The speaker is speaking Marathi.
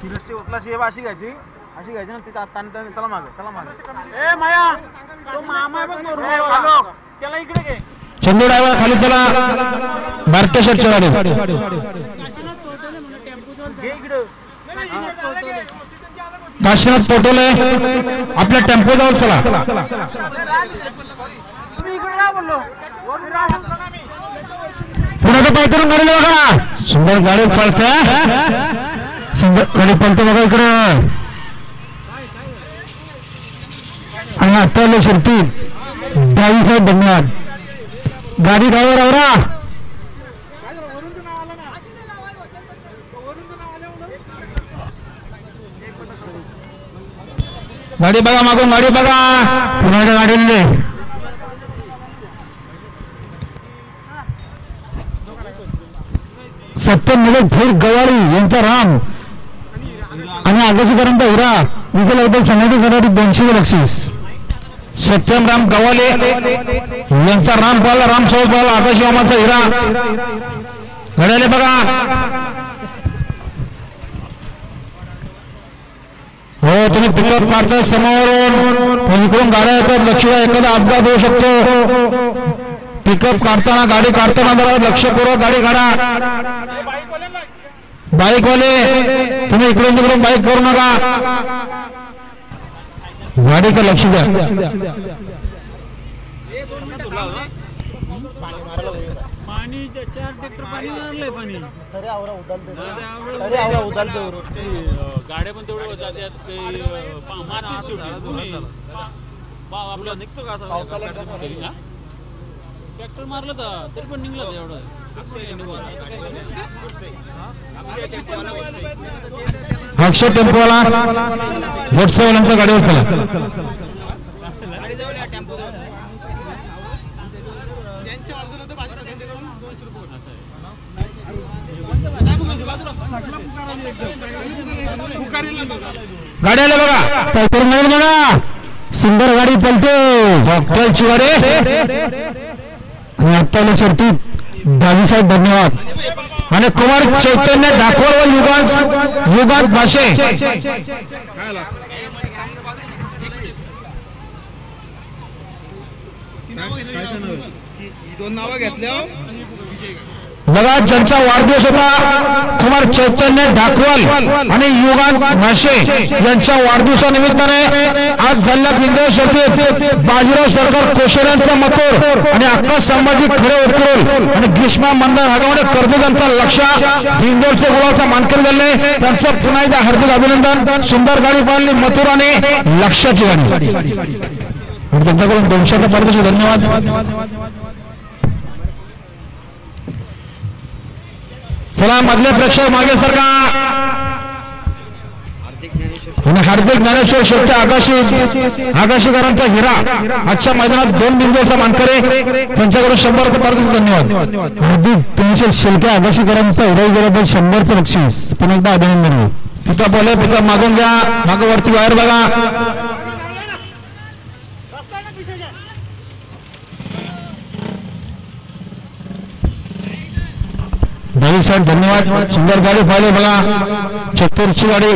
तिरसची उतला शेव अशी घ्यायची ना तिथं त्याला मागे ए माया तो मामा आहे बघ त्याला इकडे घे चंदू ड्रायव्हर खाली चला भारतीय शर्ट चढाडे काशीनाथ पोटोले आपल्या टेम्पो जवळ चला पुन्हा तो पाय करून गाडी बघा सुंदर गाडी पळते सुंदर गाडी पळते बघा इकडे आणि आता शिरती डावी साहेब धन्यवाद गाडी ड्रायव्हर आवरा गाडी बघा मागून गाडी बघा पुन्हा गाडीले सत्यम थोर गवारी यांचा राम आणि आगाशीकरांचा हिरा विकल अवतल संघटनेसाठी 200 बक्षीस सत्यम राम गवाले यांचा राम पाला राम सोबत पाला आकाशी मामाचा हिरा घड्याले बघा हो तुम्ही पिकअप काढता समोरून इकडून गाड्या येतात लक्ष द्या एखादा अपघात होऊ शकतो पिकअप काढताना गाडी काढताना जरा लक्षपूर्वक गाडी काढा बाईकवाले तुम्ही इकडून तिकडून बाईक करू नका गाडीकडे लक्ष द्या पाणी 4 ट्रॅक्टर पाणी मारलंय पाणी तरी आवरा उदालते गाड्या पण तेवढे जातात माती शेवटी आपला निघतो का असं पावसाला ट्रॅक्टर मारलं तर तरी पण निघलं एवढं अक्षय टेम्पोवाला मोटरसायकलांच्या गाडीवर चला गाड्याला बघा करून नाही बघा सुंदर गाडी पलते हॉटेलची गाडी आणि आत्ताला शर्ती दादी साहेब धन्यवाद आणि कुमार चैतन्य दाखवल व युगात भाषे दोन नावं घेतल्या बघा ज्यांचा वाढदिवस होता कुमार चैतन्य ढाकवल आणि युगांत भाषे यांच्या वाढदिवसानिमित्ताने आज झालेल्या बिंदू शर्तीत बाजीराव सरकार कोशेऱ्यांचा मथुर आणि अक्का संभाजी खरे उकरोल आणि ग्रीष्मा मंदार हगवणे कर्जत यांचा लक्ष दिंडोरच्या गुलाचा मानकरी झाले त्यांचं पुन्हा एकदा हार्दिक अभिनंदन सुंदर गाडी पाहिली मथुर आणि लक्षाची गाडी त्यांच्याकडून 200 पारितोषिक धन्यवाद चला मधले प्रेक्षक मागे सरका आणि हार्दिक ज्ञानेश्वर शेट्टी आकाशीकरांचा हिरा आजच्या मैदानात 2 बिंदूचा मानकरी त्यांच्याकडून 100चं पारितोषिक धन्यवाद हार्दिक ज्ञानेश्वर शेट्टी आकाशीकरांचा हिरा गेल्याबद्दल 100चं बक्षीस पुन्हा एकदा अभिनंदन पिका बोले पिका मागून घ्या मागे वरती बाहेर बघा भाई साहेब धन्यवाद सुंदर गाडी पाहिली बघा 76ची गाडी